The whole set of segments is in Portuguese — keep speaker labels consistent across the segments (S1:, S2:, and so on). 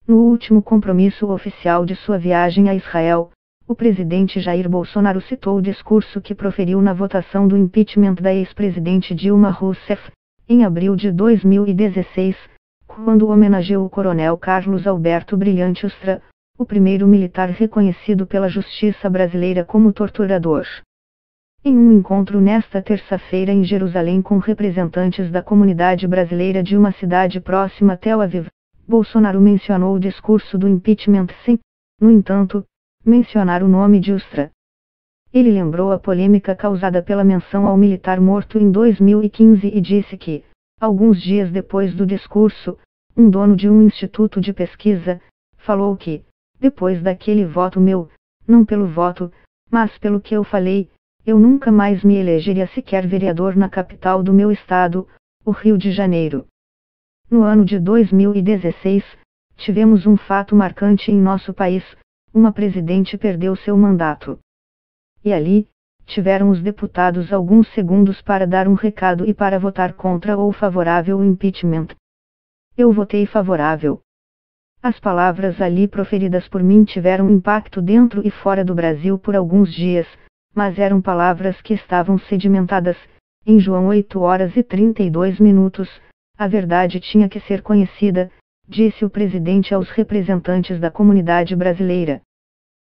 S1: No último compromisso oficial de sua viagem a Israel, o presidente Jair Bolsonaro citou o discurso que proferiu na votação do impeachment da ex-presidente Dilma Rousseff, em abril de 2016, quando homenageou o coronel Carlos Alberto Brilhante Ustra, o primeiro militar reconhecido pela justiça brasileira como torturador. Em um encontro nesta terça-feira em Jerusalém com representantes da comunidade brasileira de uma cidade próxima a Tel Aviv, Bolsonaro mencionou o discurso do impeachment sem, no entanto, mencionar o nome de Ustra. Ele lembrou a polêmica causada pela menção ao militar morto em 2015 e disse que, alguns dias depois do discurso, um dono de um instituto de pesquisa, falou que, depois daquele voto meu, não pelo voto, mas pelo que eu falei, eu nunca mais me elegeria sequer vereador na capital do meu estado, o Rio de Janeiro. No ano de 2016, tivemos um fato marcante em nosso país. Uma presidente perdeu seu mandato. E ali, tiveram os deputados alguns segundos para dar um recado e para votar contra ou favorável ao impeachment. Eu votei favorável. As palavras ali proferidas por mim tiveram impacto dentro e fora do Brasil por alguns dias, mas eram palavras que estavam sedimentadas. Em João 8h32, a verdade tinha que ser conhecida, disse o presidente aos representantes da comunidade brasileira.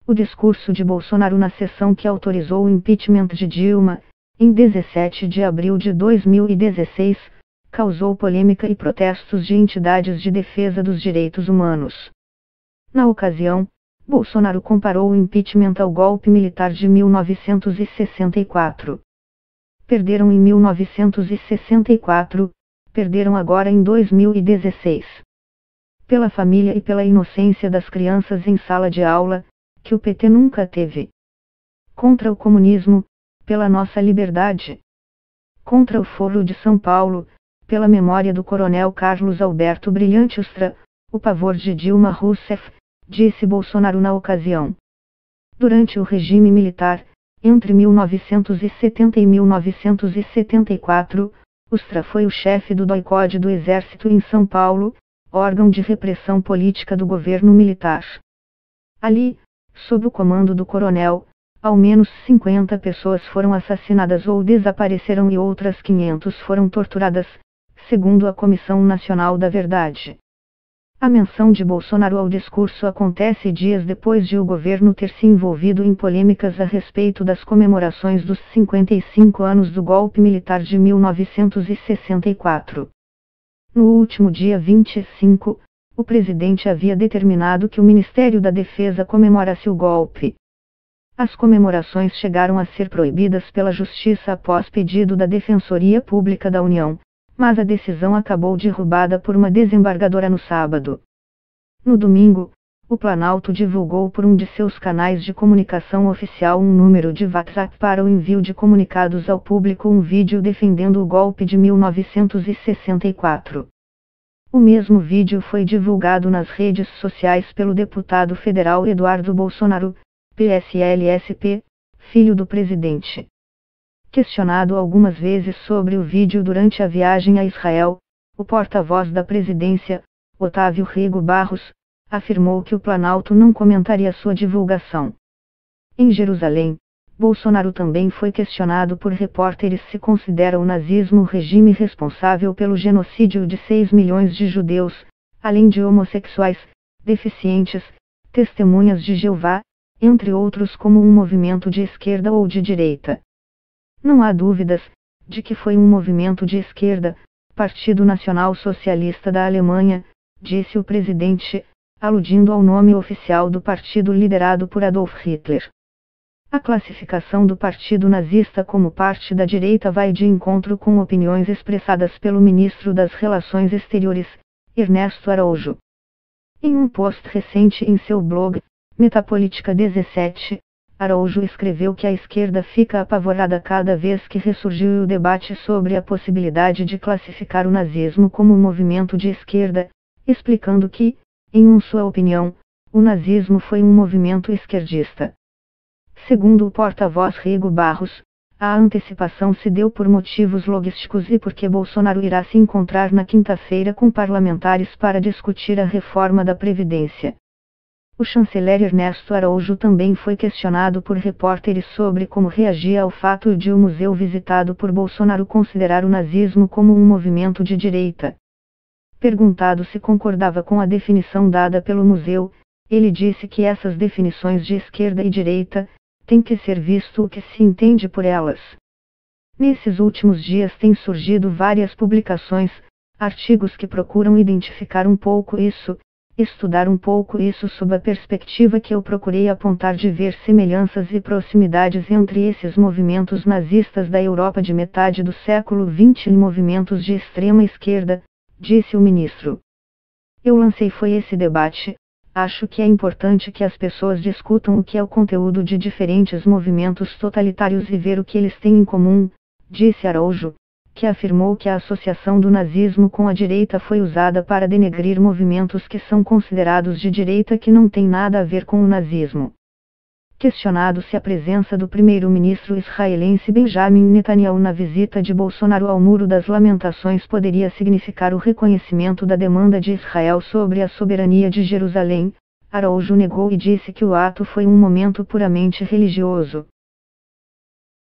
S1: O discurso de Bolsonaro na sessão que autorizou o impeachment de Dilma, em 17 de abril de 2016, causou polêmica e protestos de entidades de defesa dos direitos humanos. Na ocasião, Bolsonaro comparou o impeachment ao golpe militar de 1964. Perderam em 1964, perderam agora em 2016. Pela família e pela inocência das crianças em sala de aula, que o PT nunca teve. Contra o comunismo, pela nossa liberdade. Contra o Foro de São Paulo, pela memória do coronel Carlos Alberto Brilhante Ustra, o pavor de Dilma Rousseff, disse Bolsonaro na ocasião. Durante o regime militar, entre 1970 e 1974, Ustra foi o chefe do DOI-CODE do Exército em São Paulo, órgão de repressão política do governo militar. Ali, sob o comando do coronel, ao menos 50 pessoas foram assassinadas ou desapareceram e outras 500 foram torturadas, segundo a Comissão Nacional da Verdade. A menção de Bolsonaro ao discurso acontece dias depois de o governo ter se envolvido em polêmicas a respeito das comemorações dos 55 anos do golpe militar de 1964. No último dia 25, o presidente havia determinado que o Ministério da Defesa comemorasse o golpe. As comemorações chegaram a ser proibidas pela Justiça após pedido da Defensoria Pública da União, mas a decisão acabou derrubada por uma desembargadora no sábado. No domingo, o Planalto divulgou por um de seus canais de comunicação oficial um número de WhatsApp para o envio de comunicados ao público, um vídeo defendendo o golpe de 1964. O mesmo vídeo foi divulgado nas redes sociais pelo deputado federal Eduardo Bolsonaro, PSL-SP, filho do presidente. Questionado algumas vezes sobre o vídeo durante a viagem a Israel, o porta-voz da presidência, Otávio Rego Barros, afirmou que o Planalto não comentaria sua divulgação. Em Jerusalém, Bolsonaro também foi questionado por repórteres se considera o nazismo o regime responsável pelo genocídio de 6 milhões de judeus, além de homossexuais, deficientes, testemunhas de Jeová, entre outros, como um movimento de esquerda ou de direita. Não há dúvidas de que foi um movimento de esquerda, Partido Nacional Socialista da Alemanha, disse o presidente, aludindo ao nome oficial do partido liderado por Adolf Hitler. A classificação do partido nazista como parte da direita vai de encontro com opiniões expressadas pelo ministro das Relações Exteriores, Ernesto Araújo. Em um post recente em seu blog, Metapolítica 17, Araújo escreveu que a esquerda fica apavorada cada vez que ressurgiu o debate sobre a possibilidade de classificar o nazismo como um movimento de esquerda, explicando que, em sua opinião, o nazismo foi um movimento esquerdista. Segundo o porta-voz Rego Barros, A antecipação se deu por motivos logísticos e porque Bolsonaro irá se encontrar na quinta-feira com parlamentares para discutir a reforma da Previdência. O chanceler Ernesto Araújo também foi questionado por repórteres sobre como reagia ao fato de o museu visitado por Bolsonaro considerar o nazismo como um movimento de direita. Perguntado se concordava com a definição dada pelo museu, ele disse que essas definições de esquerda e direita tem que ser visto o que se entende por elas. Nesses últimos dias têm surgido várias publicações, artigos que procuram identificar um pouco isso, estudar um pouco isso sob a perspectiva que eu procurei apontar de ver semelhanças e proximidades entre esses movimentos nazistas da Europa de metade do século XX e movimentos de extrema esquerda, disse o ministro. Eu lancei foi esse debate. Acho que é importante que as pessoas discutam o que é o conteúdo de diferentes movimentos totalitários e ver o que eles têm em comum, disse Araújo, que afirmou que a associação do nazismo com a direita foi usada para denegrir movimentos que são considerados de direita que não têm nada a ver com o nazismo. Questionado se a presença do primeiro-ministro israelense Benjamin Netanyahu na visita de Bolsonaro ao Muro das Lamentações poderia significar o reconhecimento da demanda de Israel sobre a soberania de Jerusalém, Araújo negou e disse que o ato foi um momento puramente religioso.